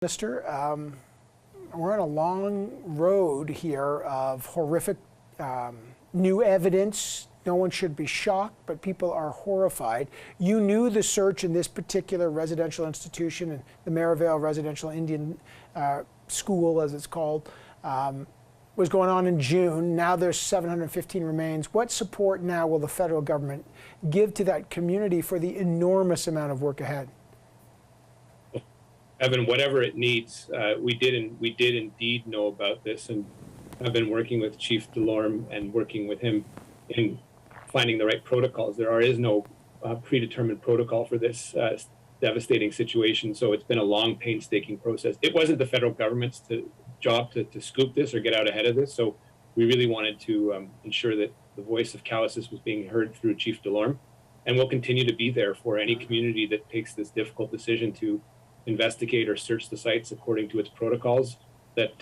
Minister, we're on a long road here of horrific new evidence. No one should be shocked, but people are horrified. You knew the search in this particular residential institution, in the Maryvale Residential Indian School, as it's called, was going on in June. Now there's 715 remains. What support now will the federal government give to that community for the enormous amount of work ahead? Evan, whatever it needs, we did indeed know about this, and I've been working with Chief Delorme and working with him in finding the right protocols. There is no predetermined protocol for this devastating situation, so it's been a long, painstaking process. It wasn't the federal government's job to scoop this or get out ahead of this, so we really wanted to ensure that the voice of Calais was being heard through Chief Delorme, and we'll continue to be there for any community that takes this difficult decision to investigate or search the sites according to its protocols that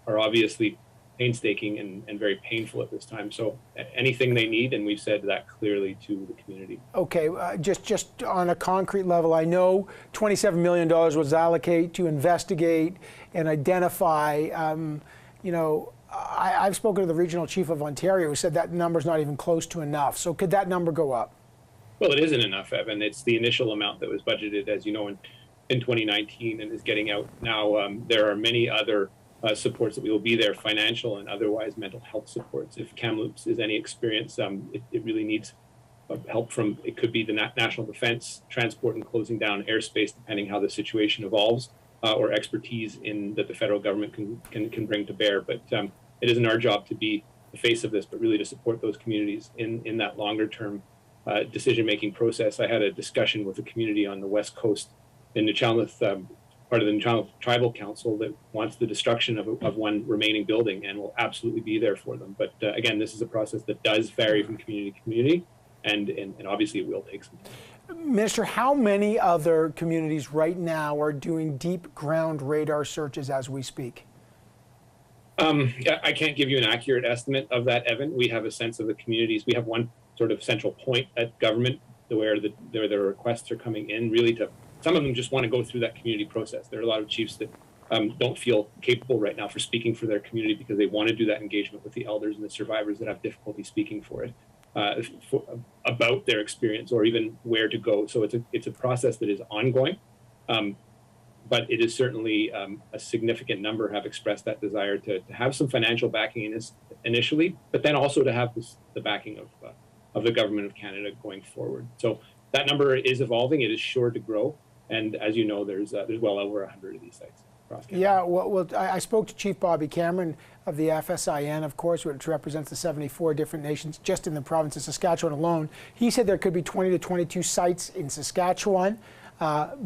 are obviously painstaking and very painful at this time. So anything they need, and we've said that clearly to the community. Okay, just on a concrete level, I know $27 million was allocated to investigate and identify. I've spoken to the regional chief of Ontario who said that number's not even close to enough. So could that number go up? Well, it isn't enough, Evan. It's the initial amount that was budgeted, as you know, in 2019 and is getting out now. There are many other supports that we will be there, financial and otherwise mental health supports. If Kamloops is any experience, it really needs help from, it could be the national defense, transport and closing down airspace, depending how the situation evolves, or expertise that the federal government can bring to bear. But it isn't our job to be the face of this, but really to support those communities in that longer term decision-making process. I had a discussion with a community on the West Coast in Newchalmouth, part of the Newchalmouth Tribal Council, that wants the destruction of one remaining building, and will absolutely be there for them. But again, this is a process that does vary from community to community, and obviously it will take some time. Minister, how many other communities right now are doing deep ground radar searches as we speak? I can't give you an accurate estimate of that, Evan. We have a sense of the communities. We have one sort of central point at government where the requests are coming in, really to. Some of them just want to go through that community process. There are a lot of chiefs that don't feel capable right now for speaking for their community because they want to do that engagement with the elders and the survivors that have difficulty speaking for it, about their experience or even where to go. So it's a process that is ongoing, but it is certainly a significant number have expressed that desire to have some financial backing initially, but then also to have the backing of the government of Canada going forward. So that number is evolving. It is sure to grow. And as you know, there's well over 100 of these sites across Canada. Yeah, well, I spoke to Chief Bobby Cameron of the FSIN, of course, which represents the 74 different nations just in the province of Saskatchewan alone. He said there could be 20 to 22 sites in Saskatchewan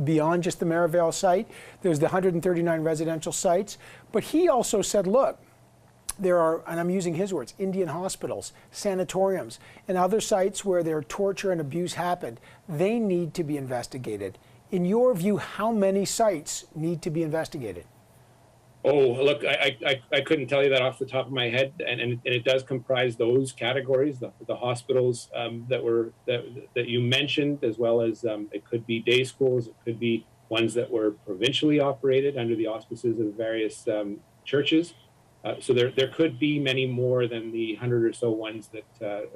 beyond just the Maryvale site. There's the 139 residential sites. But he also said, look, there are, and I'm using his words, Indian hospitals, sanatoriums, and other sites where their torture and abuse happened. They need to be investigated. In your view, how many sites need to be investigated? Oh, look, I couldn't tell you that off the top of my head, and it does comprise those categories, the hospitals that you mentioned, as well as it could be day schools, it could be ones that were provincially operated under the auspices of various churches. So there could be many more than the 100 or so ones that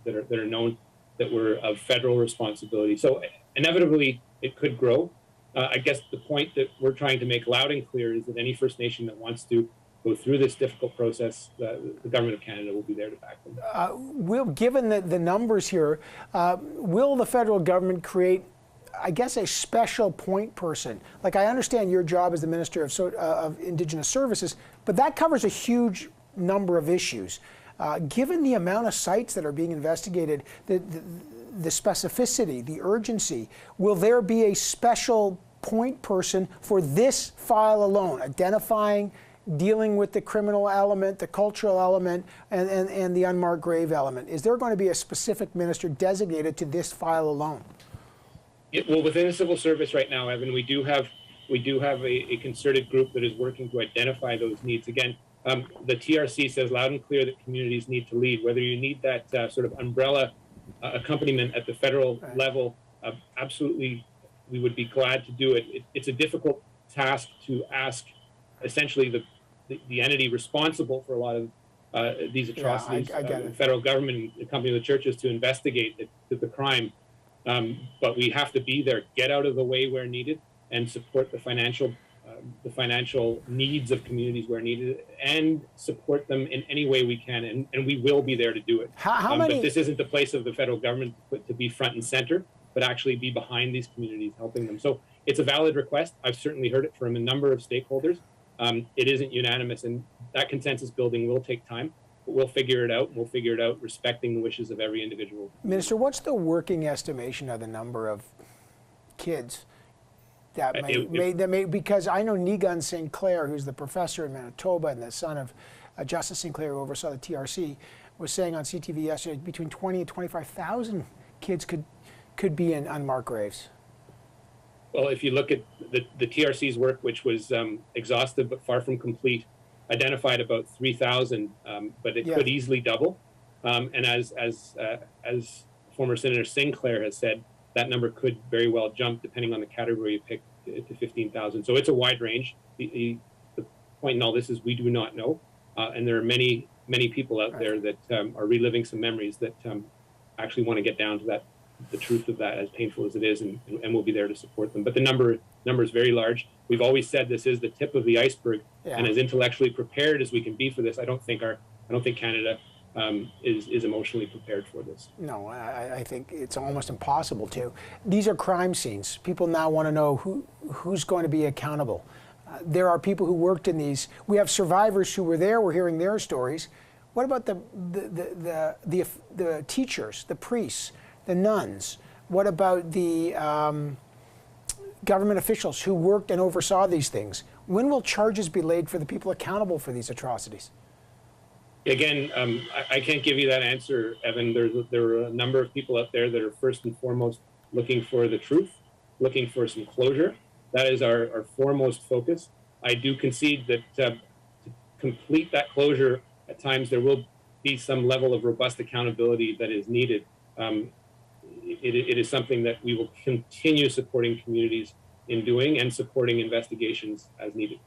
are known that were of federal responsibility. So inevitably, it could grow. I guess the point that we're trying to make loud and clear is that any First Nation that wants to go through this difficult process, the Government of Canada will be there to back them. Given the numbers here, will the federal government create, I guess, a special point person? Like, I understand your job as the Minister of Indigenous Services, but that covers a huge number of issues. Given the amount of sites that are being investigated, the specificity, the urgency, will there be a special point person for this file alone, identifying, dealing with the criminal element, the cultural element, and the unmarked grave element? Is there going to be a specific minister designated to this file alone? Well, within the civil service right now, Evan, we do have a concerted group that is working to identify those needs. Again, the TRC says loud and clear that communities need to lead. Whether you need that sort of umbrella accompaniment at the federal level, absolutely, we would be glad to do it. It's a difficult tasked to ask essentially the entity responsible for a lot of these atrocities, I get it. the federal government, accompanying the churches, to investigate the crime. But we have to be there, get out of the way where needed, and support the financial needs of communities where needed, and support them in any way we can, and we will be there to do it. How many? But this isn't the place of the federal government to be front and center, but actually be behind these communities, helping them. So it's a valid request. I've certainly heard it from a number of stakeholders. It isn't unanimous, and that consensus building will take time, but we'll figure it out, and we'll figure it out respecting the wishes of every individual. Minister, what's the working estimation of the number of kids that may, because I know Nigun St. Clair, who's the professor in Manitoba and the son of Justice St. Clair, who oversaw the TRC, was saying on CTV yesterday between 20 and 25,000 kids could be in unmarked graves. Well, if you look at the TRC's work, which was exhaustive but far from complete, identified about 3,000, but it could easily double. And as former Senator Sinclair has said, that number could very well jump, depending on the category you pick, to 15,000. So it's a wide range. The point in all this is we do not know, and there are many people out there that are reliving some memories that actually want to get down to the truth of that, as painful as it is, and we'll be there to support them. But the number is very large. We've always said this is the tip of the iceberg, and as intellectually prepared as we can be for this, I don't think Canada is emotionally prepared for this. No, I think it's almost impossible to. These are crime scenes. People now want to know who's going to be accountable. There are people who worked in these. We have survivors who were there. We're hearing their stories. What about the teachers, the priests, the nuns? What about the government officials who worked and oversaw these things? When will charges be laid for the people accountable for these atrocities? Again, I can't give you that answer, Evan. There are a number of people out there that are first and foremost looking for the truth, looking for some closure. That is our foremost focus. I do concede that to complete that closure, at times there will be some level of robust accountability that is needed. It is something that we will continue supporting communities in doing, and supporting investigations as needed.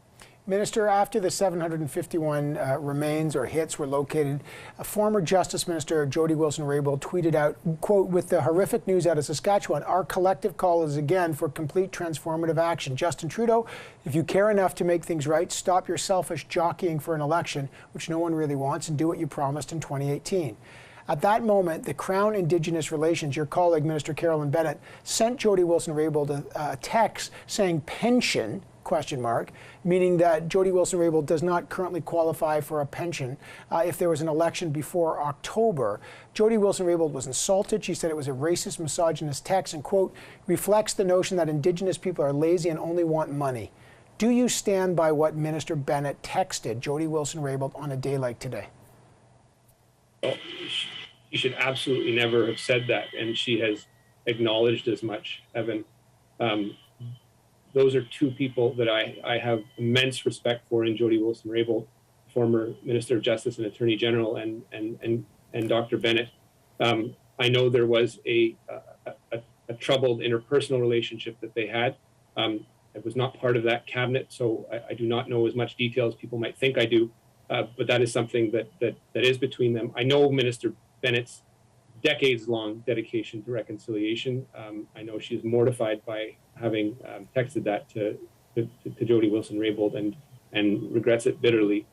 Minister, after the 751 remains or hits were located, former Justice Minister Jody Wilson-Raybould tweeted out, quote, "With the horrific news out of Saskatchewan, our collective call is again for complete transformative action. Justin Trudeau, if you care enough to make things right, stop your selfish jockeying for an election, which no one really wants, and do what you promised in 2018. At that moment, the Crown Indigenous Relations, your colleague, Minister Carolyn Bennett, sent Jody Wilson-Raybould a text saying pension, ? Meaning that Jody Wilson-Raybould does not currently qualify for a pension if there was an election before October. Jody Wilson-Raybould was insulted. She said it was a racist, misogynist text and, quote, reflects the notion that Indigenous people are lazy and only want money. Do you stand by what Minister Bennett texted Jody Wilson-Raybould on a day like today? Well, she should absolutely never have said that, and she has acknowledged as much, Evan. Those are two people that I have immense respect for in Jody Wilson-Raybould, former Minister of Justice and Attorney General, and Dr. Bennett. I know there was a troubled interpersonal relationship that they had. I was not part of that cabinet, so I do not know as much detail as people might think I do, but that is something that is between them. I know Minister Bennett's decades-long dedication to reconciliation. I know she is mortified by having texted that to Jody Wilson-Raybould and regrets it bitterly.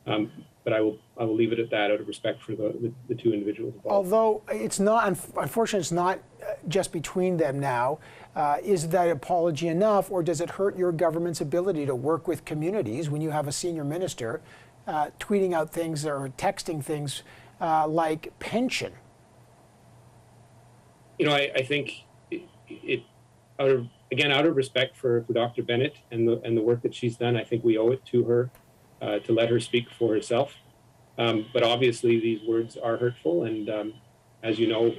But I will leave it at that out of respect for the two individuals involved. Although it's not, unfortunately, it's not just between them now. Is that apology enough, or does it hurt your government's ability to work with communities when you have a senior minister tweeting out things or texting things like pension? You know, I think it out of respect for Dr. Bennett and the work that she's done, I think we owe it to her to let her speak for herself. But obviously, these words are hurtful, and as you know,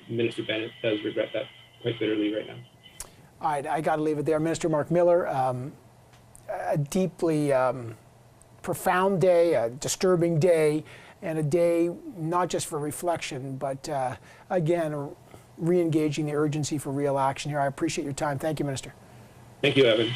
Minister Bennett does regret that quite bitterly right now. All right, I got to leave it there. Minister Marc Miller, a deeply profound day, a disturbing day, and a day not just for reflection, but again, re-engaging the urgency for real action here. I appreciate your time. Thank you, Minister. Thank you, Evan.